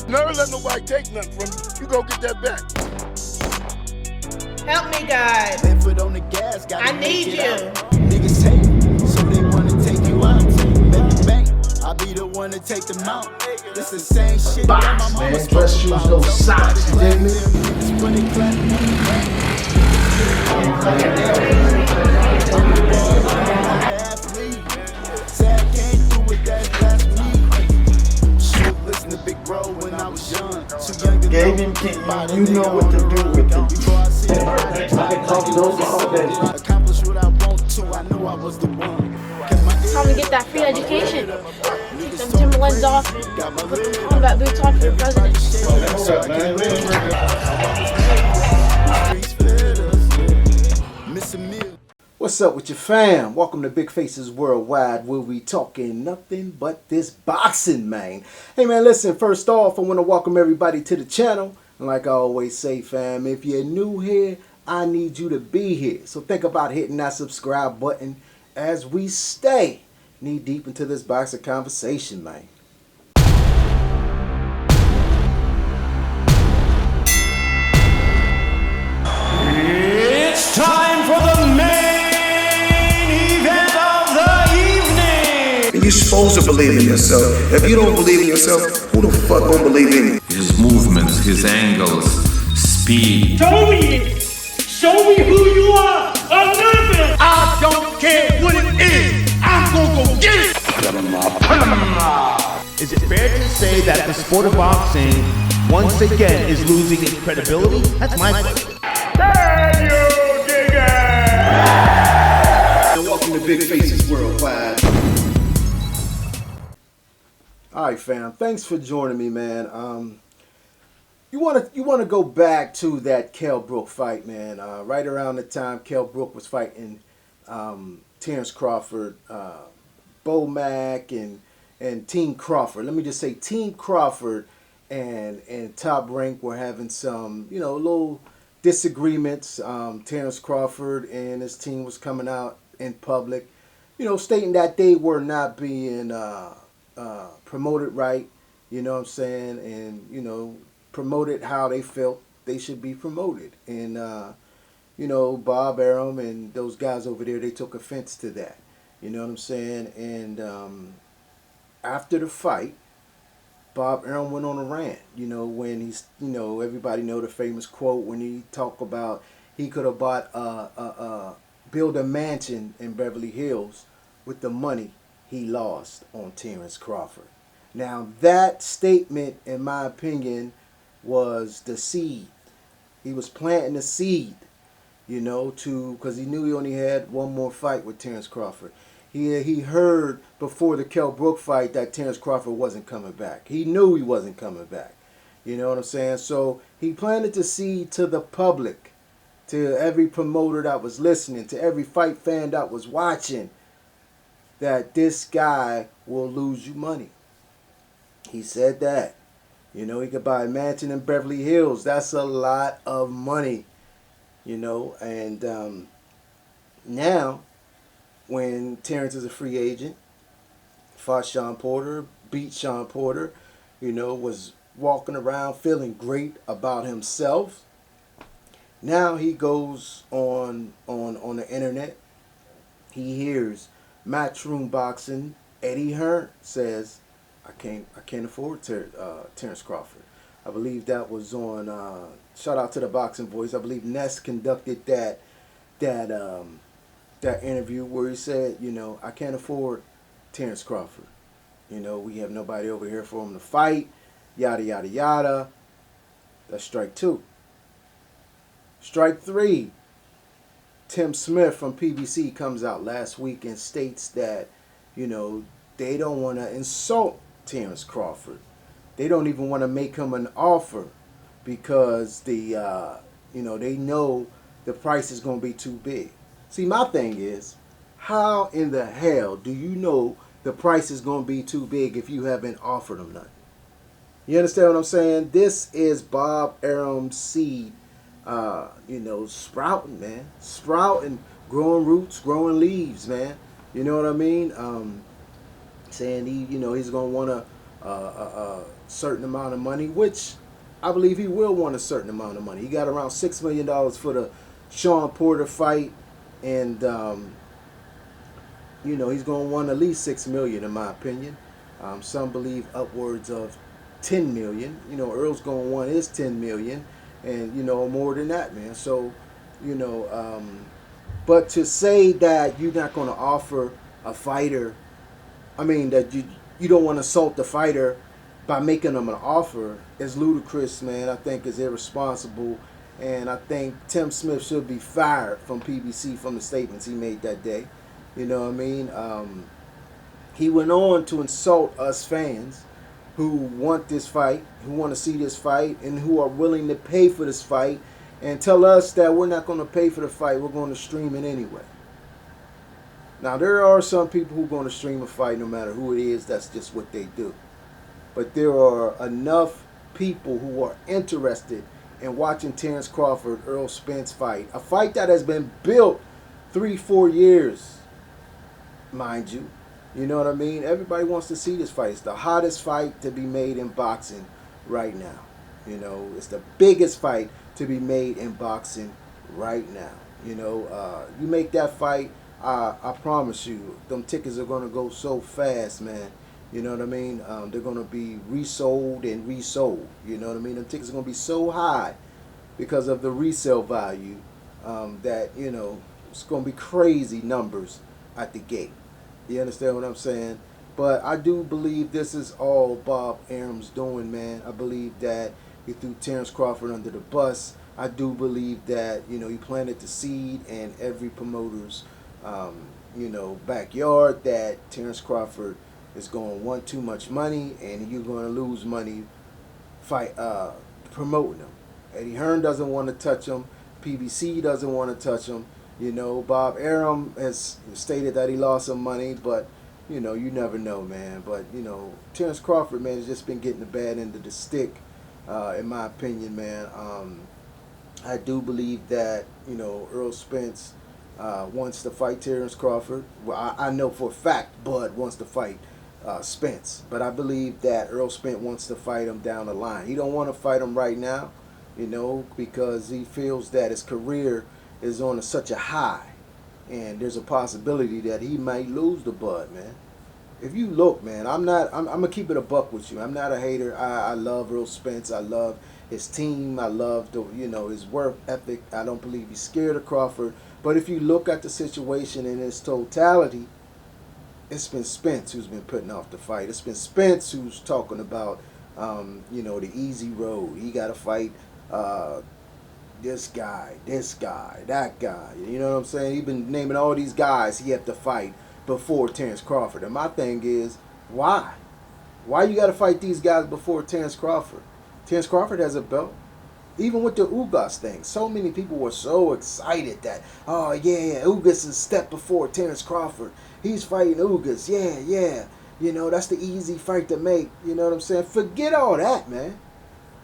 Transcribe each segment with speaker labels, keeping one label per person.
Speaker 1: Never let nobody take nothing from you. You go get that back.
Speaker 2: Help me, God.
Speaker 3: Foot on the gas,
Speaker 2: I need you.
Speaker 3: Niggas hate, so they wanna take you out. Baby bang, I'll be the one to take them out. This the same shit that my mama
Speaker 4: man, dress shoes, no socks, you dig me? Gave him kitten, you know what to do with him. I can talk those all day.
Speaker 3: Accomplish what I want to, I know I was the one.
Speaker 2: Time to get that free education. Take them Timberlands off. Put the combat boots on for the president.
Speaker 4: What's up, man?
Speaker 5: What's up with your fam? Welcome to Big Faces Worldwide, where we talking nothing but this boxing, man. Hey, man, listen, first off, I want to welcome everybody to the channel. And like I always say, fam, if you're new here, I need you to be here. So think about hitting that subscribe button as we stay knee deep into this boxing conversation, man.
Speaker 6: It's time for the main event of the evening.
Speaker 7: You're supposed to believe in yourself. If you don't believe in yourself, who the fuck gonna believe in you?
Speaker 8: His movements, his angles, speed.
Speaker 6: Show me it. Show me who you are. Another. I don't care what it is. I'm gonna go get it. Is it fair to say that the sport of boxing once again is losing its credibility? That's my question. Can you dig it?
Speaker 5: And welcome to Big Faces Worldwide. Alright, fam, thanks for joining me, man. You wanna go back to that Kell Brook fight, man. Right around the time Kell Brook was fighting Terence Crawford, Bo Mack, and Team Crawford. Let me just say Team Crawford and Top Rank were having some, little disagreements. Terence Crawford and his team was coming out in public, stating that they were not being promoted right, you know what I'm saying, and, promoted how they felt they should be promoted. And, Bob Arum and those guys over there, they took offense to that, you know what I'm saying. And after the fight, Bob Arum went on a rant, when he's, everybody know the famous quote when he talked about he could have bought build a mansion in Beverly Hills with the money he lost on Terence Crawford. Now that statement, in my opinion, was the seed. He was planting the seed, because he knew he only had one more fight with Terence Crawford. He heard before the Kell Brook fight that Terence Crawford wasn't coming back. He knew he wasn't coming back. You know what I'm saying? So he planted the seed to the public, to every promoter that was listening, to every fight fan that was watching, that this guy will lose you money. He said that. He could buy a mansion in Beverly Hills. That's a lot of money. And now, when Terence is a free agent, fought Sean Porter, beat Sean Porter, was walking around feeling great about himself. Now he goes on the internet. He hears Matchroom Boxing, Eddie Hearn says, I can't afford Terence Crawford. I believe that was on shout out to the Boxing Voice. I believe Ness conducted that interview where he said, I can't afford Terence Crawford. We have nobody over here for him to fight, yada, yada, yada. That's strike two. Strike three. Tim Smith from PBC comes out last week and states that, they don't want to insult Terence Crawford. They don't even want to make him an offer because they know the price is going to be too big. See, my thing is, how in the hell do you know the price is going to be too big if you haven't offered them nothing? You understand what I'm saying? This is Bob Arum's seed, sprouting, man. Sprouting, growing roots, growing leaves, man. You know what I mean? Saying he's going to want to certain amount of money, which I believe he will want a certain amount of money. He got around $6 million for the Sean Porter fight, and you know, he's going to want at least $6 million in my opinion. Some believe upwards of $10 million. You know, Earl's going to want his $10 million, and you know, more than that, man. So, you know, but to say that you're not going to offer a fighter, I mean, that you don't want to assault the fighter by making them an offer is ludicrous, man. I think is irresponsible, and I think Tim Smith should be fired from PBC from the statements he made that day. You know what I mean? He went on to insult us fans who want this fight, who want to see this fight, and who are willing to pay for this fight, and tell us that we're not going to pay for the fight, we're going to stream it anyway. Now, there are some people who are going to stream a fight no matter who it is. That's just what they do. But there are enough people who are interested in watching Terence Crawford, Errol Spence fight. A fight that has been built 3-4 years, mind you. You know what I mean? Everybody wants to see this fight. It's the hottest fight to be made in boxing right now. You know, it's the biggest fight to be made in boxing right now. You know, you make that fight, I promise you, them tickets are going to go so fast, man. You know what I mean? They're going to be resold and resold. You know what I mean? Them tickets are going to be so high because of the resale value that, you know, it's going to be crazy numbers at the gate. You understand what I'm saying? But I do believe this is all Bob Arum's doing, man. I believe that he threw Terence Crawford under the bus. I do believe that, you know, he planted the seed in every promoter's, you know, backyard that Terence Crawford is going to want too much money and you're going to lose money promoting him. Eddie Hearn doesn't want to touch him. PBC doesn't want to touch him. You know, Bob Arum has stated that he lost some money, but, you know, you never know, man. But, you know, Terence Crawford, man, has just been getting the bad end of the stick, in my opinion, man. I do believe that, you know, Errol Spence wants to fight Terence Crawford. Well, I know for a fact Bud wants to fight Spence. But I believe that Errol Spence wants to fight him down the line. He don't want to fight him right now, you know, because he feels that his career is on such a high, and there's a possibility that he might lose the Bud, man. If you look, man, I'm gonna keep it a buck with you. I'm not a hater. I love Errol Spence. I love his team. I love the, you know, his work ethic. I don't believe he's scared of Crawford. But if you look at the situation in its totality, it's been Spence who's been putting off the fight. It's been Spence who's talking about, you know, the easy road. He got to fight this guy, that guy. You know what I'm saying? He's been naming all these guys he had to fight before Terence Crawford. And my thing is, why? Why you got to fight these guys before Terence Crawford? Terence Crawford has a belt. Even with the Ugas thing, so many people were so excited that, oh yeah, Ugas is a step before Terence Crawford. He's fighting Ugas. Yeah. You know, that's the easy fight to make. You know what I'm saying? Forget all that, man.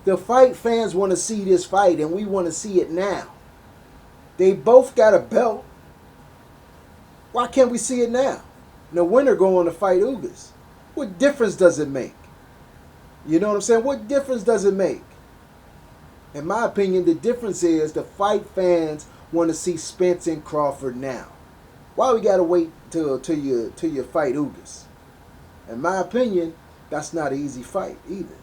Speaker 5: The fight fans want to see this fight, and we want to see it now. They both got a belt. Why can't we see it now? The winner going to fight Ugas. What difference does it make? You know what I'm saying? What difference does it make? In my opinion, the difference is the fight fans want to see Spence and Crawford now. Why we gotta wait till you fight Ugas? In my opinion, that's not an easy fight either.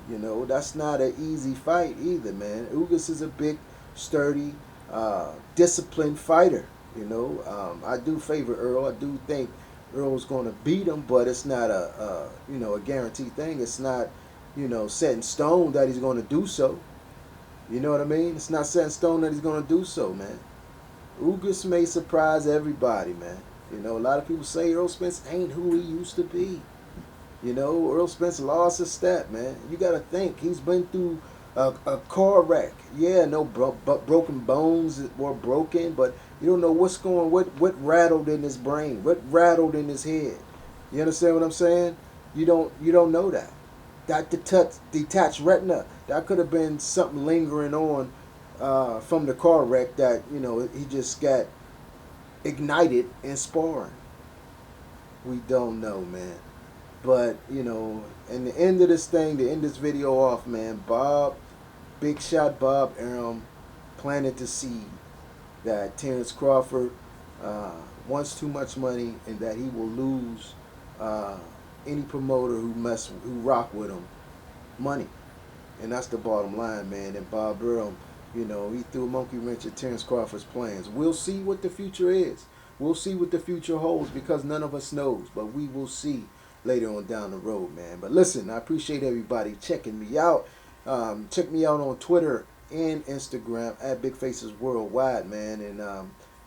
Speaker 5: You know, that's not an easy fight either, man. Ugas is a big, sturdy, disciplined fighter. You know, I do favor Earl. I do think Earl's going to beat him, but it's not a you know, a guaranteed thing. It's not, you know, set in stone that he's going to do so. You know what I mean? It's not set in stone that he's going to do so, man. Ugas may surprise everybody, man. You know, a lot of people say Errol Spence ain't who he used to be. You know, Errol Spence lost his step, man. You got to think. He's been through a car wreck. Yeah, no broken bones were broken, but you don't know what rattled in his brain, what rattled in his head. You understand what I'm saying? You don't know that. That detached retina, that could have been something lingering on from the car wreck that, you know, he just got ignited in sparring. We don't know, man. But, you know, in the end of this thing, to end this video off, man, Big Shot Bob Arum planted the seed that Terence Crawford wants too much money and that he will lose any promoter who rock with him money. And that's the bottom line, man. And Bob Arum, you know, he threw a monkey wrench at Terence Crawford's plans. We'll see what the future is. We'll see what the future holds, because none of us knows. But we will see later on down the road, man. But listen, I appreciate everybody checking me out. Check me out on Twitter and Instagram at Big Faces Worldwide, man. And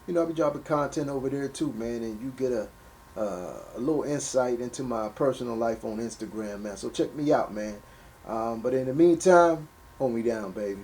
Speaker 5: you know, I'll be dropping content over there too, man. And you get a little insight into my personal life on Instagram, man. So check me out, man. But in the meantime, hold me down, baby.